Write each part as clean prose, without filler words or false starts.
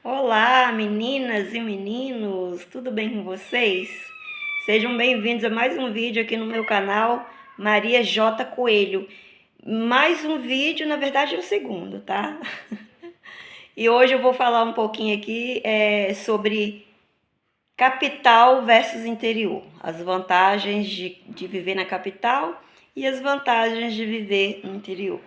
Olá, meninas e meninos, tudo bem com vocês? Sejam bem-vindos a mais um vídeo aqui no meu canal Maria J Coelho. Mais um vídeo, na verdade é o segundo, tá? E hoje eu vou falar um pouquinho aqui sobre capital versus interior, as vantagens de viver na capital e as vantagens de viver no interior.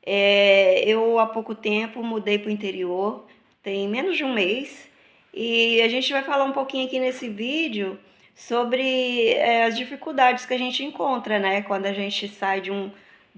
Eu há pouco tempo mudei para o interior, tem menos de um mês, e a gente vai falar um pouquinho aqui nesse vídeo sobre as dificuldades que a gente encontra, né, quando a gente sai de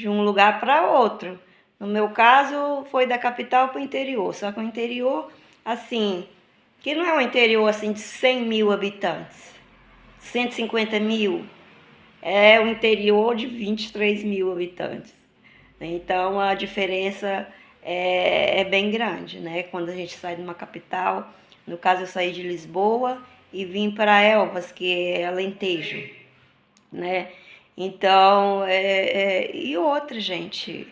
um lugar para outro. No meu caso, foi da capital para o interior, só que o interior, assim, que não é um interior assim de 100 mil habitantes, 150 mil, é o interior de 23 mil habitantes. Então a diferença é bem grande, né? Quando a gente sai de uma capital, no caso eu saí de Lisboa e vim para Elvas, que é Alentejo, né? Então, e outra, gente,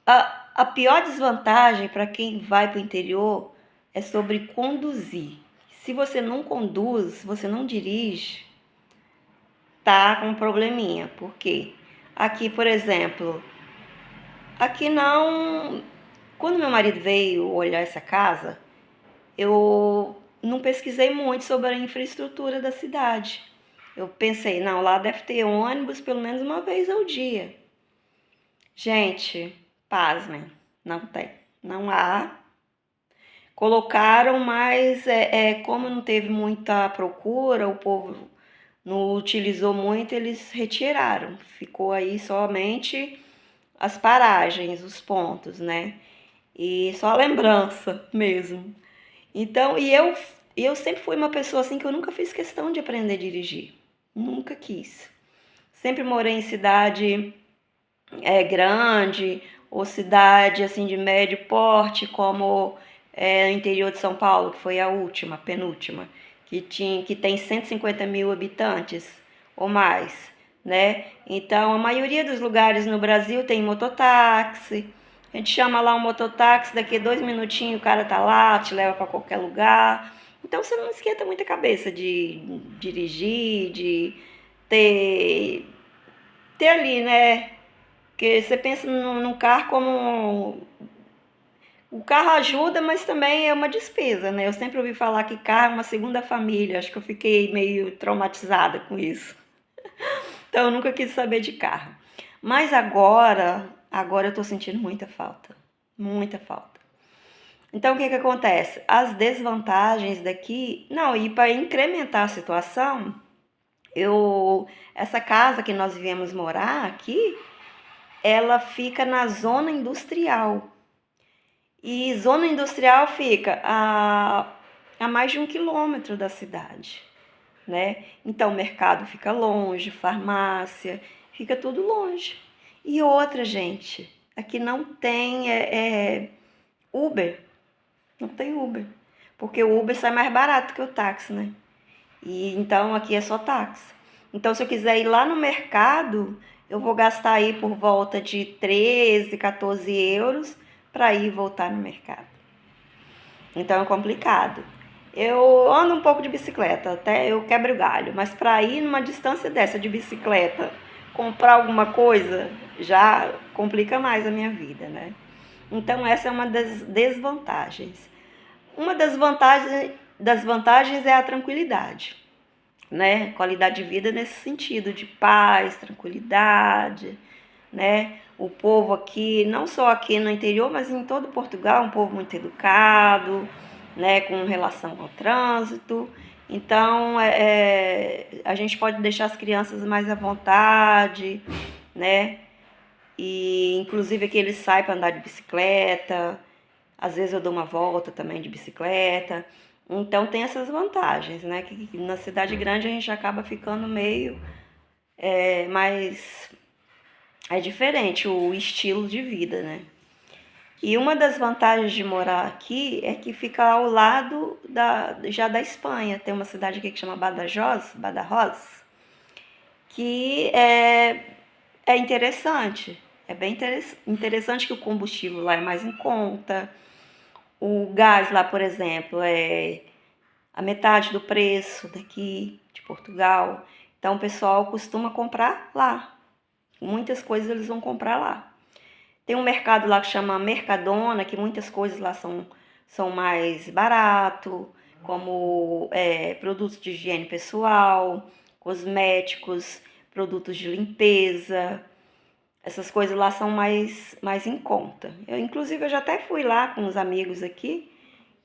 a pior desvantagem para quem vai para o interior é sobre conduzir. Se você não conduz, se você não dirige, tá com um probleminha. Por quê? Aqui, por exemplo, aqui não. Quando meu marido veio olhar essa casa, eu não pesquisei muito sobre a infraestrutura da cidade. Eu pensei, não, lá deve ter ônibus pelo menos uma vez ao dia. Gente, pasmem, não tem, não há. Colocaram, mas como não teve muita procura, o povo não utilizou muito, eles retiraram. Ficou aí somente as paragens, os pontos, né? E só a lembrança mesmo. Então, eu sempre fui uma pessoa assim que eu nunca fiz questão de aprender a dirigir. Nunca quis. Sempre morei em cidade grande ou cidade assim de médio porte, como o interior de São Paulo, que foi a última, penúltima, que tem 150 mil habitantes ou mais, né? Então, a maioria dos lugares no Brasil tem mototáxi. A gente chama lá um mototáxi, daqui a 2 minutinhos o cara tá lá, te leva para qualquer lugar. Então você não esquenta muita cabeça de dirigir, de ter, ter ali, né? Porque você pensa no carro como. O carro ajuda, mas também é uma despesa, né? Eu sempre ouvi falar que carro é uma segunda família. Acho que eu fiquei meio traumatizada com isso. Então eu nunca quis saber de carro. Mas agora eu tô sentindo muita falta. Muita falta. Então o que que acontece? As desvantagens daqui. Não, e para incrementar a situação, eu. Essa casa que nós viemos morar aqui, ela fica na zona industrial. E zona industrial fica a mais de 1 quilômetro da cidade, né? Então o mercado fica longe, farmácia, fica tudo longe. E outra, gente, aqui não tem Uber, não tem Uber, porque o Uber sai mais barato que o táxi, né? E então aqui é só táxi. Então se eu quiser ir lá no mercado, eu vou gastar aí por volta de 13, 14 euros para ir e voltar no mercado. Então é complicado. Eu ando um pouco de bicicleta, até eu quebro o galho, mas para ir numa distância dessa de bicicleta, comprar alguma coisa, já complica mais a minha vida, né? Então essa é uma das desvantagens. Uma das vantagens é a tranquilidade, né? Qualidade de vida nesse sentido, de paz, tranquilidade, né? O povo aqui, não só aqui no interior, mas em todo Portugal, um povo muito educado, né? Com relação ao trânsito. Então, a gente pode deixar as crianças mais à vontade, né? E inclusive aqui eles saem para andar de bicicleta. Às vezes eu dou uma volta também de bicicleta. Então tem essas vantagens, né? Que na cidade grande a gente acaba ficando meio mais é diferente o estilo de vida, né? E uma das vantagens de morar aqui é que fica ao lado já da Espanha. Tem uma cidade aqui que chama Badajoz, que é interessante. É bem interessante que o combustível lá é mais em conta. O gás lá, por exemplo, é a metade do preço daqui de Portugal. Então o pessoal costuma comprar lá. Muitas coisas eles vão comprar lá. Tem um mercado lá que chama Mercadona, que muitas coisas lá são mais barato, como produtos de higiene pessoal, cosméticos, produtos de limpeza. Essas coisas lá são mais em conta. Inclusive, eu já até fui lá com uns amigos aqui,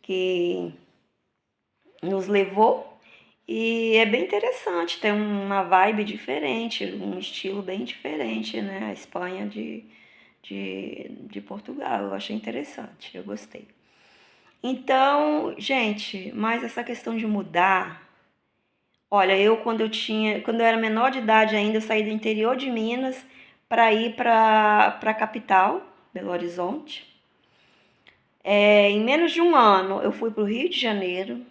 que nos levou, e é bem interessante, tem uma vibe diferente, um estilo bem diferente, né? A Espanha de Portugal, eu achei interessante, eu gostei. Então, gente, mas essa questão de mudar, olha, quando eu era menor de idade ainda, eu saí do interior de Minas para ir para a capital, Belo Horizonte. Em menos de um ano, eu fui para o Rio de Janeiro.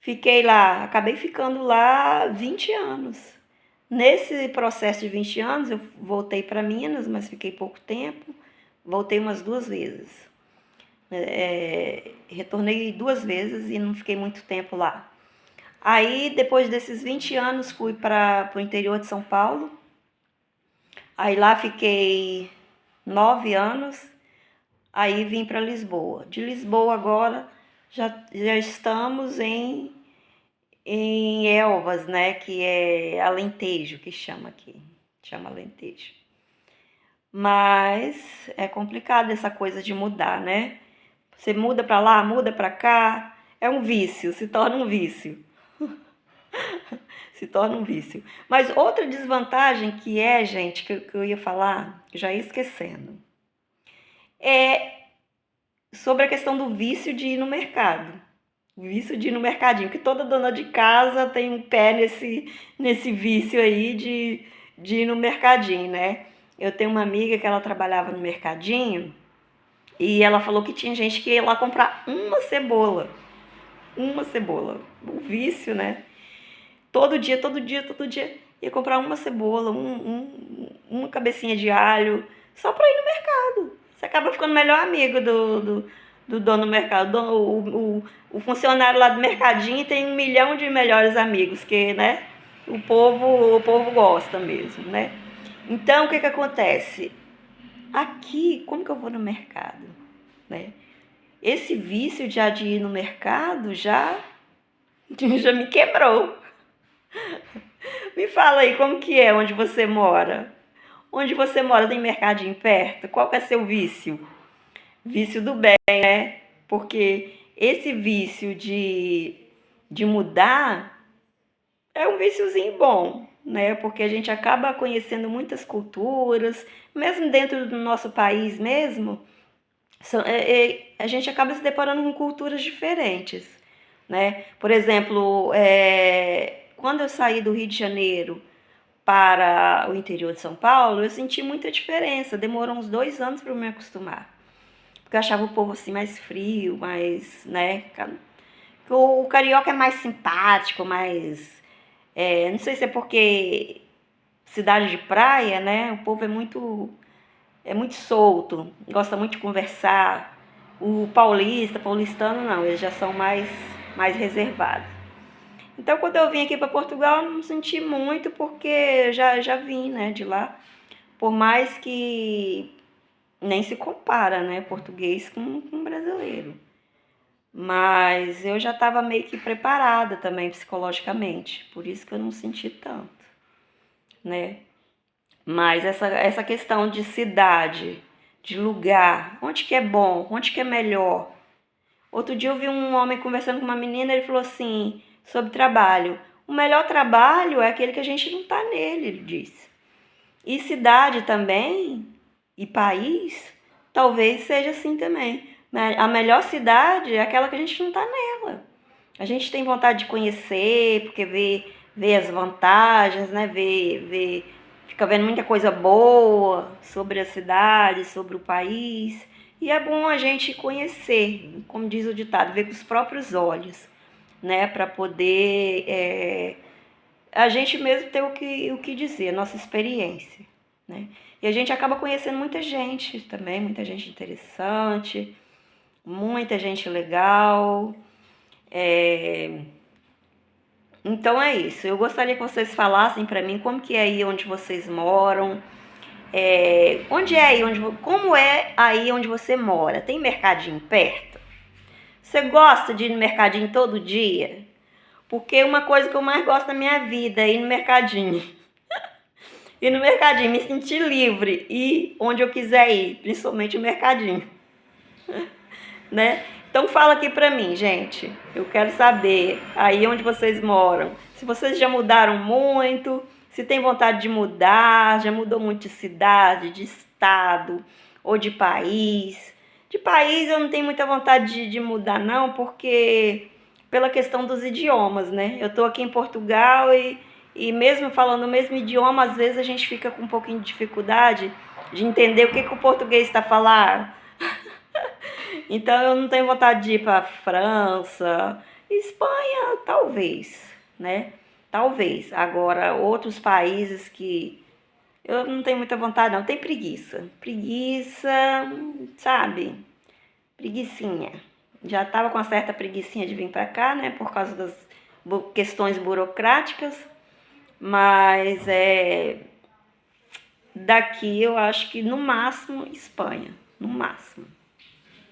Fiquei lá, acabei ficando lá 20 anos. Nesse processo de 20 anos, eu voltei para Minas, mas fiquei pouco tempo. Voltei umas 2 vezes. Retornei 2 vezes e não fiquei muito tempo lá. Aí, depois desses 20 anos, fui para o interior de São Paulo. Aí lá fiquei 9 anos. Aí vim para Lisboa. De Lisboa agora já estamos em Elvas, né? Que é Alentejo, que chama aqui. Chama Alentejo. Mas é complicado essa coisa de mudar, né? Você muda para lá, muda para cá. É um vício, se torna um vício. Se torna um vício. Mas outra desvantagem que gente, que eu ia falar, já ia esquecendo, é sobre a questão do vício de ir no mercado. O vício de ir no mercadinho, que toda dona de casa tem um pé nesse vício aí de ir no mercadinho, né? Eu tenho uma amiga que ela trabalhava no mercadinho e ela falou que tinha gente que ia lá comprar uma cebola. Uma cebola. O vício, né? Todo dia, ia comprar uma cebola, uma cabecinha de alho, só pra ir no mercado. Você acaba ficando melhor amigo do dono do mercado. O funcionário lá do mercadinho tem 1 milhão de melhores amigos, que, né, o povo gosta mesmo, né? Então, o que acontece? Aqui, como que eu vou no mercado, né? Esse vício de ir no mercado já me quebrou. Me fala aí, como que é onde você mora? Onde você mora tem mercadinho perto? Qual que é seu vício? Vício do bem, né? Porque esse vício de mudar é um viciozinho bom, né? Porque a gente acaba conhecendo muitas culturas, mesmo dentro do nosso país mesmo, a gente acaba se deparando com culturas diferentes, né? Por exemplo, quando eu saí do Rio de Janeiro para o interior de São Paulo, eu senti muita diferença. Demorou uns 2 anos para eu me acostumar. Porque eu achava o povo assim mais frio, mais, né? O carioca é mais simpático, mais... não sei se é porque cidade de praia, né? O povo é muito solto, gosta muito de conversar. O paulistano não, eles já são mais reservados. Então, quando eu vim aqui para Portugal, eu não senti muito, porque já vim, né, de lá. Por mais que nem se compara, né, português com brasileiro. Mas eu já estava meio que preparada também psicologicamente, por isso que eu não senti tanto, né? Mas essa questão de cidade, de lugar, onde que é bom, onde que é melhor. Outro dia eu vi um homem conversando com uma menina, ele falou assim, sobre trabalho. O melhor trabalho é aquele que a gente não está nele, ele disse. E cidade também, e país, talvez seja assim também. A melhor cidade é aquela que a gente não está nela. A gente tem vontade de conhecer, porque vê as vantagens, né? Fica vendo muita coisa boa sobre a cidade, sobre o país. E é bom a gente conhecer, como diz o ditado, ver com os próprios olhos, né? Para poder a gente mesmo ter o que dizer, a nossa experiência, né? E a gente acaba conhecendo muita gente também, muita gente interessante. muita gente legal. Então é isso. Eu gostaria que vocês falassem pra mim como que é aí onde vocês moram. Onde é aí como é aí onde você mora? Tem mercadinho perto? Você gosta de ir no mercadinho todo dia? Porque uma coisa que eu mais gosto na minha vida é ir no mercadinho. Ir no mercadinho, me sentir livre, ir onde eu quiser ir, principalmente o mercadinho, né? Então fala aqui pra mim, gente. Eu quero saber aí onde vocês moram. Se vocês já mudaram muito, se tem vontade de mudar, já mudou muito de cidade, de estado ou de país. De país eu não tenho muita vontade de mudar não, porque pela questão dos idiomas, né? Eu tô aqui em Portugal e mesmo falando o mesmo idioma, às vezes a gente fica com um pouquinho de dificuldade de entender o que o português está falando. Então eu não tenho vontade de ir para França, Espanha, talvez, né? Talvez. Agora, outros países que eu não tenho muita vontade, não. Tem preguiça. Preguiça, sabe? Preguicinha. Já estava com uma certa preguicinha de vir para cá, né? Por causa das questões burocráticas. Mas daqui eu acho que no máximo Espanha. No máximo.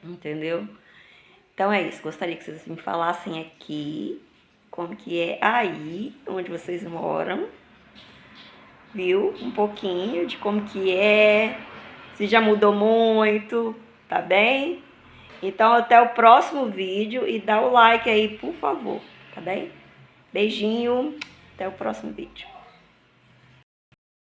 Entendeu? Então é isso. Gostaria que vocês me falassem aqui como que é aí onde vocês moram. Viu? Um pouquinho de como que é. Se já mudou muito, tá bem? Então até o próximo vídeo e dá o like aí, por favor, tá bem? Beijinho, até o próximo vídeo.